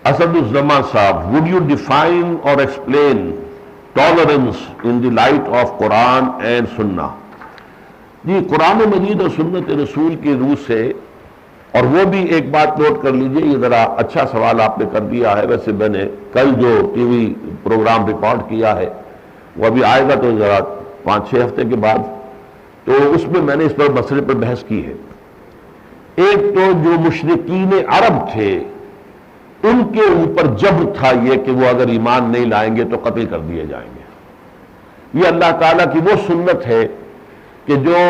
اسد الزمان صاحب, would you define or explain tolerance in the light of Quran and Sunnah؟ جی قرآن مجید اور سنت رسول کی روح سے. اور وہ بھی ایک بات نوٹ کر لیجئے, یہ ذرا اچھا سوال آپ نے کر دیا ہے. ویسے میں نے کل جو ٹی وی پروگرام ریکارڈ کیا ہے وہ ابھی آئے گا تو ذرا 5-6 ہفتے کے بعد, تو اس میں نے اس پر مسئلے پر بحث کی ہے. ایک تو جو مشرکین عرب تھے ان کے اوپر جبر تھا یہ کہ وہ اگر ایمان نہیں لائیں گے تو قتل کر دیے جائیں گے. یہ اللہ تعالیٰ کی وہ سنت ہے کہ جو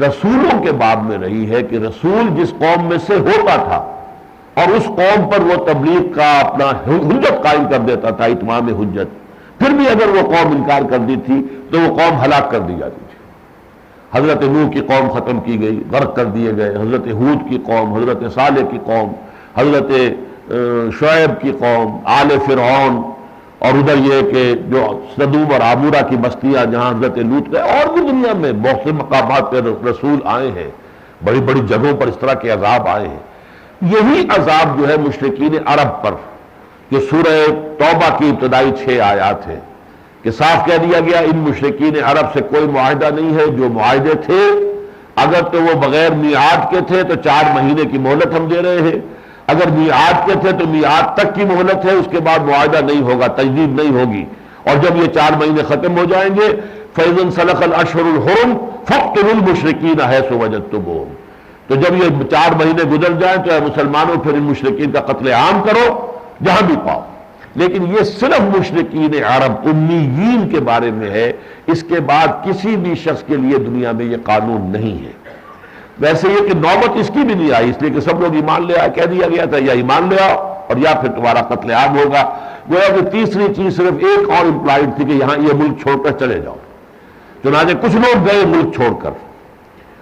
رسولوں کے باب میں رہی ہے کہ رسول جس قوم میں سے ہوتا تھا اور اس قوم پر وہ تبلیغ کا اپنا حجت قائم کر دیتا تھا, اتمام حجت, پھر بھی اگر وہ قوم انکار کر دی تھی تو وہ قوم ہلاک کر دی جاتی تھی. حضرت نوح کی قوم ختم کی گئی, غرق کر دیے گئے. حضرت ہود کی قوم, حضرت صالح کی قوم, حضرت شعیب کی قوم, آل فرعون, اور ادھر یہ کہ جو سدوم اور عامورہ کی بستیاں جہاں حضرت لوط گئے, اور بھی دنیا میں بہت سے مقامات پہ رسول آئے ہیں, بڑی بڑی جگہوں پر اس طرح کے عذاب آئے ہیں. یہی عذاب جو ہے مشرکین عرب پر, کہ سورہ توبہ کی ابتدائی 6 آیات ہیں کہ صاف کہہ دیا گیا ان مشرکین عرب سے کوئی معاہدہ نہیں ہے. جو معاہدے تھے اگر تو وہ بغیر میعاد کے تھے تو 4 مہینے کی مہلت ہم دے رہے ہیں, اگر میعاد کے تھے تو میعاد تک کی مہلت ہے, اس کے بعد معاہدہ نہیں ہوگا, تجدید نہیں ہوگی. اور جب یہ 4 مہینے ختم ہو جائیں گے فَإِذَا انْسَلَخَ الْأَشْهُرُ الْحُرُمُ فَاقْتُلُوا الْمُشْرِكِينَ حَيْثُ وَجَدتُّمُوهُمْ. تو جب یہ 4 مہینے گزر جائیں تو اے مسلمانوں پھر ان مشرکین کا قتل عام کرو جہاں بھی پاؤ. لیکن یہ صرف مشرکین عرب امیین کے بارے میں ہے, اس کے بعد کسی بھی شخص کے لیے دنیا میں یہ قانون نہیں ہے. ویسے یہ کہ نوبت اس کی بھی نہیں آئی, اس لیے کہ سب لوگ ایمان لے آئے, کہہ دیا گیا تھا یا ایمان لے آؤ اور یا پھر تمہارا قتل عام ہوگا. گویا کہ تیسری چیز صرف ایک اور امپلائڈ تھی کہ یہاں یہ ملک چھوڑ کر چلے جاؤ. چنانچہ کچھ لوگ گئے ملک چھوڑ کر,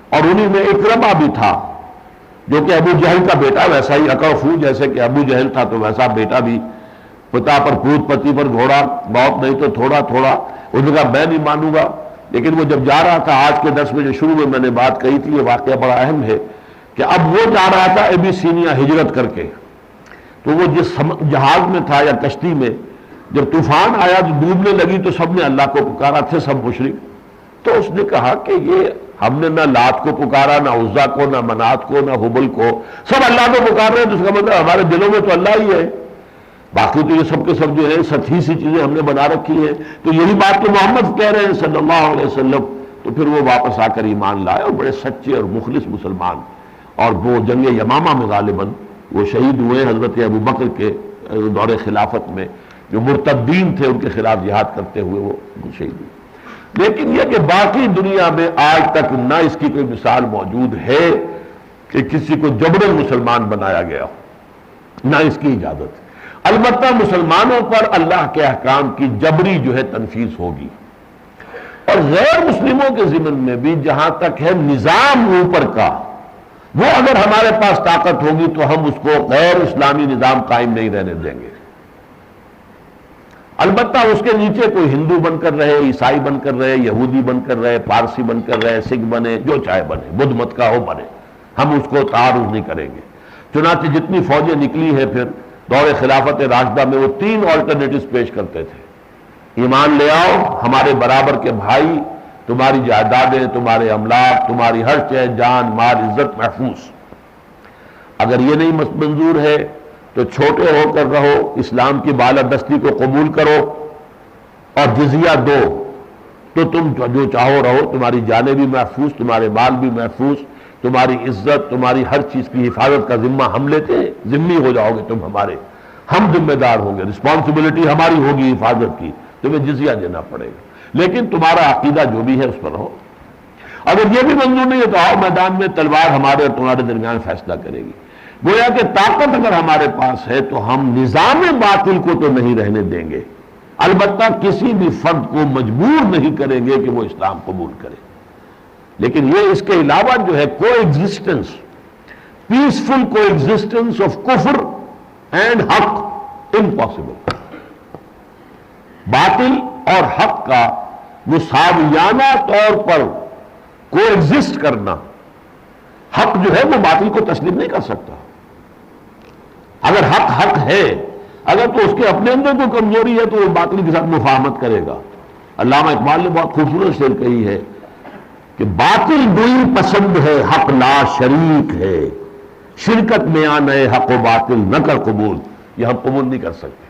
اور انہی میں اکرمہ بھی تھا جو کہ ابو جہل کا بیٹا, ویسا ہی اکرفو جیسے کہ ابو جہل تھا تو ویسا بیٹا بھی, پتا پر پوت پتی پر گھوڑا, بہت نہیں تو تھوڑا تھوڑا. اس نے کہا میں نہیں مانوں گا. لیکن وہ جب جا رہا تھا, آج کے درس میں جو شروع میں نے بات کہی تھی, یہ واقعہ بڑا اہم ہے کہ اب وہ جا رہا تھا ابیسینیا ہجرت کر کے, تو وہ جس جہاز میں تھا یا کشتی میں, جب طوفان آیا تو ڈوبنے لگی تو سب نے اللہ کو پکارا, تھے سب مشرک. تو اس نے کہا کہ یہ ہم نے نہ لات کو پکارا, نہ عزا کو, نہ منات کو, نہ حبل کو, سب اللہ کو پکار رہے ہیں. تو اس کا مطلب ہمارے دلوں میں تو اللہ ہی ہے, باقی تو یہ سب کے سب جو ہے سطحی سی چیزیں ہم نے بنا رکھی ہیں. تو یہی بات تو محمد کہہ رہے ہیں صلی اللہ علیہ وسلم. تو پھر وہ واپس آ کر ایمان لائے اور بڑے سچے اور مخلص مسلمان, اور وہ جنگ یمامہ میں غالباً وہ شہید ہوئے حضرت ابو بکر کے دور خلافت میں. جو مرتدین تھے ان کے خلاف جہاد کرتے ہوئے وہ شہید ہوئے. لیکن یہ کہ باقی دنیا میں آج تک نہ اس کی کوئی مثال موجود ہے کہ کسی کو جبرن مسلمان بنایا گیا, نہ اس کی اجازت. البتہ مسلمانوں پر اللہ کے احکام کی جبری جو ہے تنفیذ ہوگی, اور غیر مسلموں کے ضمن میں بھی جہاں تک ہے نظام اوپر کا, وہ اگر ہمارے پاس طاقت ہوگی تو ہم اس کو غیر اسلامی نظام قائم نہیں رہنے دیں گے. البتہ اس کے نیچے کوئی ہندو بن کر رہے, عیسائی بن کر رہے, یہودی بن کر رہے, پارسی بن کر رہے, سکھ بنے, جو چاہے بنے, بدھ مت کا ہو بنے, ہم اس کو تعارض نہیں کریں گے. چنانچہ جتنی فوجیں نکلی ہیں پھر دور خلافت راشدہ میں, وہ 3 آلٹرنیٹیوز پیش کرتے تھے. ایمان لے آؤ, ہمارے برابر کے بھائی, تمہاری جائیدادیں, تمہارے املاک, تمہاری ہر چیز, جان مال, عزت محفوظ. اگر یہ نہیں منظور ہے تو چھوٹے ہو کر رہو, اسلام کی بالادستی کو قبول کرو اور جزیہ دو, تو تم جو چاہو رہو, تمہاری جانیں بھی محفوظ, تمہارے مال بھی محفوظ, تمہاری عزت, تمہاری ہر چیز کی حفاظت کا ذمہ ہم لیتے ہیں. ذمہ ہو جاؤ گے تم ہمارے, ہم ذمہ دار ہوں گے, رسپانسبلٹی ہماری ہوگی حفاظت کی, تمہیں جزیہ دینا پڑے گا, لیکن تمہارا عقیدہ جو بھی ہے اس پر رہو. اگر یہ بھی منظور نہیں ہے تو آؤ میدان میں, تلوار ہمارے اور تمہارے درمیان فیصلہ کرے گی. گویا کہ طاقت اگر ہمارے پاس ہے تو ہم نظام باطل کو تو نہیں رہنے دیں گے, البتہ کسی بھی فرد کو مجبور نہیں کریں گے کہ وہ اسلام قبول کرے. لیکن یہ اس کے علاوہ جو ہے کو ایگزسٹنس, پیسفل کو ایگزسٹنس آف کفر اینڈ حق, امپاسبل. باطل اور حق کا مساویانہ طور پر کو ایگزسٹ کرنا, حق جو ہے وہ باطل کو تسلیم نہیں کر سکتا. اگر حق حق ہے اگر تو اس کے اپنے اندر کوئی کمزوری ہے تو وہ باطل کے ساتھ مفاہمت کرے گا۔ علامہ اقبال نے بہت خوبصورت شعر کہی ہے کہ باطل گوئی پسند ہے حق لا شریک ہے، شرکت میں آنا حق و باطل نہ کر قبول، یہ ہم قبول نہیں کر سکتے۔